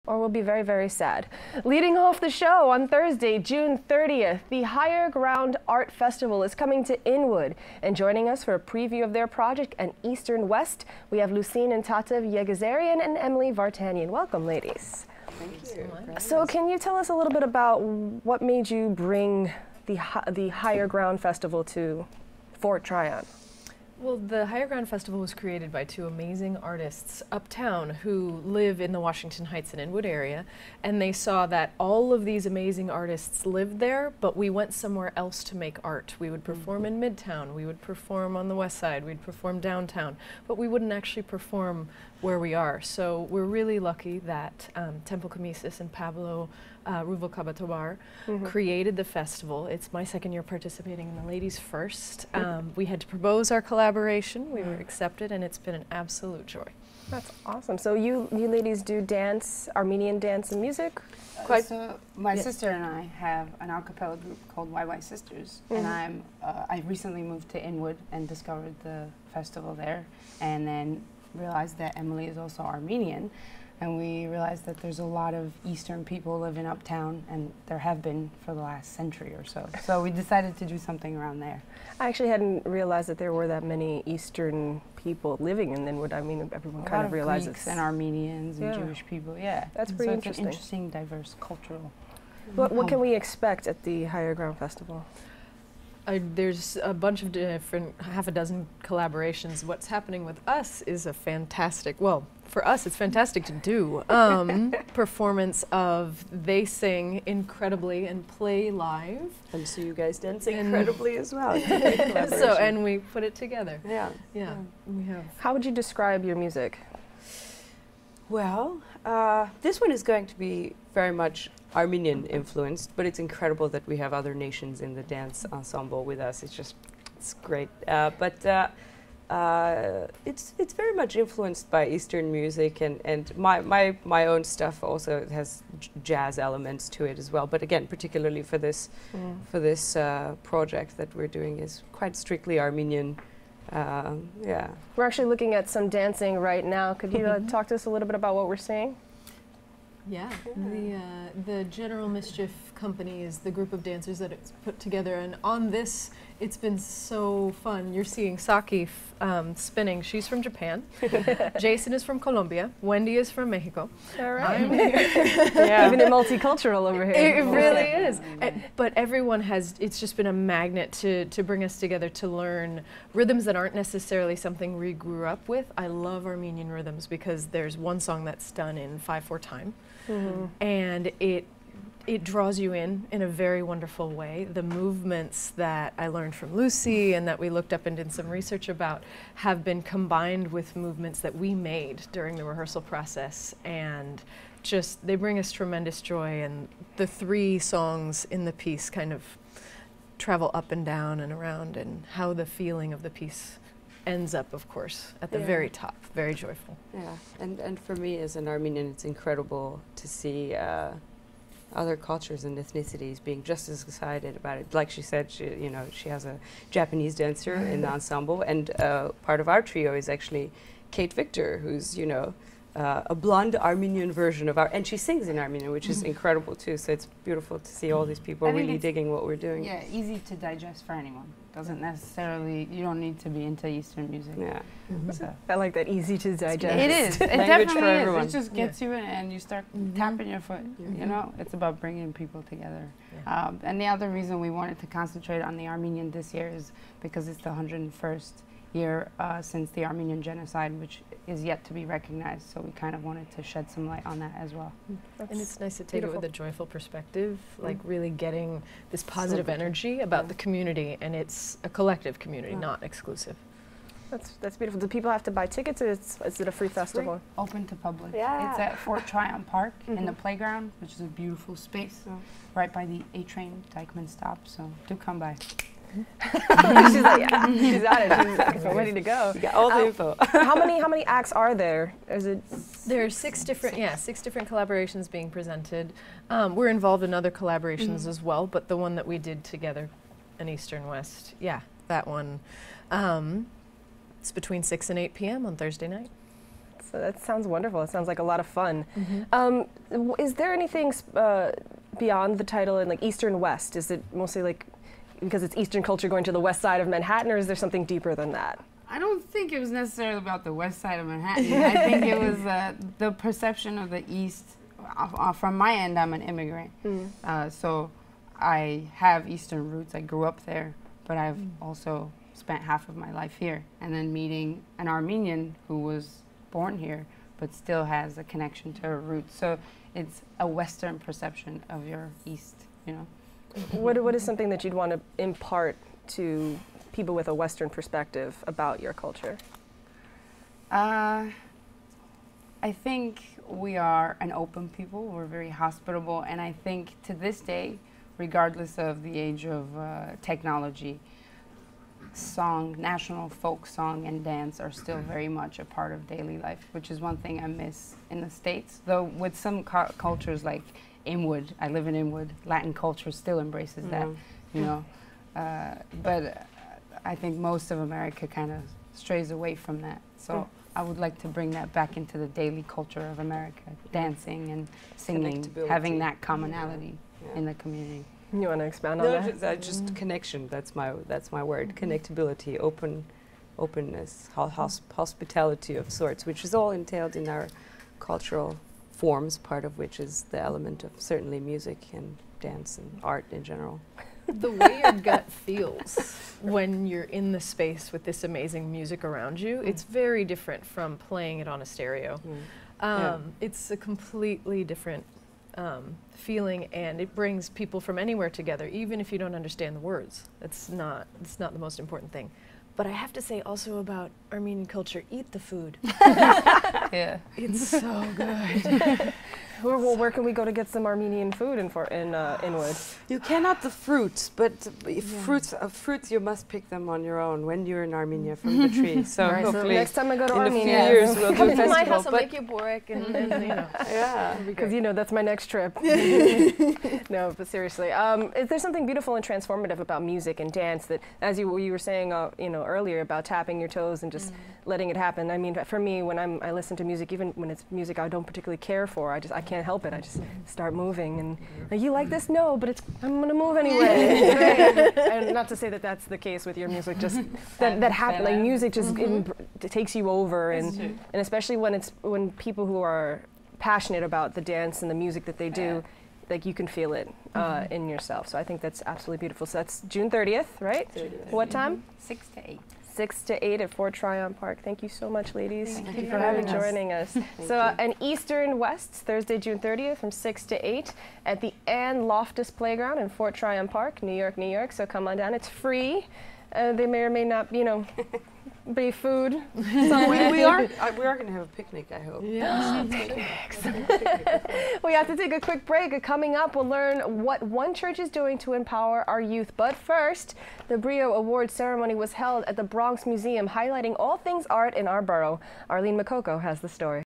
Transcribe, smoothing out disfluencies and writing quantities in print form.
Or we'll be very, very sad. Leading off the show on Thursday, June 30th, the Higher Ground Art Festival is coming to Inwood. And joining us for a preview of their project and Eastern West, we have Lucine and Tatev Yegazarian and Emily Vartanian. Welcome, ladies. Thank you. So can you tell us a little bit about what made you bring the Higher Ground Festival to Fort Tryon? Well, the Higher Ground Festival was created by two amazing artists uptown who live in the Washington Heights and Inwood area, and they saw that all of these amazing artists lived there, but we went somewhere else to make art. We would perform in Midtown, we would perform on the West Side, we'd perform downtown, but we wouldn't actually perform where we are. So we're really lucky that Temple Kamisis and Pablo Ruvalcaba created the festival. It's my second year participating in the Ladies First. We had to propose our collaboration. We were accepted, and it's been an absolute joy. That's awesome. So you ladies do dance, Armenian dance and music? So my sister and I have an a cappella group called YY Sisters, and I recently moved to Inwood and discovered the festival there, and then realized that Emily is also Armenian. And we realized that there's a lot of Eastern people living uptown, and there have been for the last century or so. So we decided to do something around there. I actually hadn't realized that there were that many Eastern people living in Inwood. I mean, everyone kind of realizes. Greeks and Armenians and Jewish people, That's pretty interesting. It's an interesting, diverse cultural. What can we expect at the Higher Ground Festival? There's a bunch of different, half a dozen collaborations. What's happening with us is a fantastic, well, for us it's fantastic to do, performance of they sing incredibly and play live. And so you guys dance incredibly as well. So, and we put it together. Yeah. We have. How would you describe your music? Well, this one is going to be very much Armenian influenced, but it's incredible that we have other nations in the dance ensemble with us. It's great. But it's very much influenced by Eastern music, and my own stuff also has jazz elements to it as well. But again, particularly for this project that we're doing is quite strictly Armenian. We're actually looking at some dancing right now. Could you talk to us a little bit about what we're seeing? Yeah, the General Mischief Company is the group of dancers that it's put together, and on this, it's been so fun. You're seeing Saki spinning. She's from Japan. Jason is from Colombia. Wendy is from Mexico. All right. I'm here. Even multicultural over here. It really is. But everyone has, it's just been a magnet to bring us together to learn rhythms that aren't necessarily something we grew up with. I love Armenian rhythms because there's one song that's done in 5/4 time. And it draws you in a very wonderful way. The movements that I learned from Lucy and that we looked up and did some research about have been combined with movements that we made during the rehearsal process, and just they bring us tremendous joy. And the three songs in the piece kind of travel up and down and around, and how the feeling of the piece ends up, of course, at the very top, very joyful. Yeah, and for me as an Armenian, it's incredible to see other cultures and ethnicities being just as excited about it. Like she said, she has a Japanese dancer in the ensemble, and part of our trio is actually Kate Victor, who's a blonde Armenian version of and she sings in Armenian, which is incredible too. So it's beautiful to see all these people really digging what we're doing. Yeah, easy to digest for anyone. Doesn't necessarily, you don't need to be into Eastern music. Yeah. So. I like that, easy to digest. It is. It Language definitely for is. everyone. It just gets you in and you start tapping your foot. You know, it's about bringing people together. And the other reason we wanted to concentrate on the Armenian this year is because it's the 101st year since the Armenian genocide, which is yet to be recognized. So we kind of wanted to shed some light on that as well. And it's nice to take it with a joyful perspective, like really getting this positive energy about the community, and it's a collective community, not exclusive. That's beautiful. Do people have to buy tickets, or is it a free festival? Open to public. Yeah. It's at Fort Tryon Park in the playground, which is a beautiful space, right by the A train Dykeman stop. So do come by. She's like, she's at it. She's ready to go. You got all the info. how many acts are there? Is it? There are six different collaborations being presented. We're involved in other collaborations as well, but the one that we did together, an Eastern West, that one. It's between 6 and 8 p.m. on Thursday night. So that sounds wonderful. It sounds like a lot of fun. Mm-hmm. Is there anything beyond the title and like Eastern West? Is it mostly like because it's Eastern culture going to the west side of Manhattan, or is there something deeper than that? I don't think it was necessarily about the west side of Manhattan. I think it was the perception of the East. From my end, I'm an immigrant. So I have Eastern roots. I grew up there, but I've also spent half of my life here. And then meeting an Armenian who was born here, but still has a connection to her roots. So it's a Western perception of your East, you know. What is something that you'd want to impart to people with a Western perspective about your culture? I think we are an open people. We're very hospitable. And I think to this day, regardless of the age of technology, national folk song and dance are still very much a part of daily life, which is one thing I miss in the States. Though with some cultures like Inwood, I live in Inwood, Latin culture still embraces that, you know. But I think most of America kind of strays away from that. So I would like to bring that back into the daily culture of America, dancing and singing, having that commonality in the community. You want to expound on that? Just connection. That's my word. Connectability, openness, hospitality of sorts, which is all entailed in our cultural forms, part of which is the element of certainly music and dance and art in general. The way your gut feels when you're in the space with this amazing music around you, it's very different from playing it on a stereo. It's a completely different feeling, and it brings people from anywhere together, even if you don't understand the words. It's not the most important thing. But I have to say also about Armenian culture, eat the food. Yeah. It's so good. Where can we go to get some Armenian food in Inwood? You cannot the fruits, but fruits you must pick them on your own when you're in Armenia from the tree. So Right, hopefully so next time I go to in Armenia, a few years we'll Come do a to my festival. house, I'll make you borek and you know. Yeah. because you know that's my next trip. No, but seriously, is there something beautiful and transformative about music and dance that, as you were saying, you know, earlier about tapping your toes and just letting it happen? I mean, for me, when I listen to music, even when it's music I don't particularly care for, I can't help it. I just start moving, and like, you like this? No, but I'm gonna move anyway. And not to say that that's the case with your music, just that happens. Like music just it takes you over, and especially when people who are passionate about the dance and the music that they do, like you can feel it in yourself. So I think that's absolutely beautiful. So that's June 30th, right? 30th. What time? 6 to 8. 6 to 8 at Fort Tryon Park. Thank you so much, ladies. Thank you for joining us. So, and Eastern West, Thursday, June 30th from 6 to 8 at the Ann Loftus Playground in Fort Tryon Park, New York, New York. So come on down. It's free. They may or may not, you know, be food somewhere. we are going to have a picnic, I hope. Yeah. We have to take a quick break. Coming up, we'll learn what one church is doing to empower our youth. But first, the Brio Awards ceremony was held at the Bronx Museum, highlighting all things art in our borough. Arlene Makoko has the story.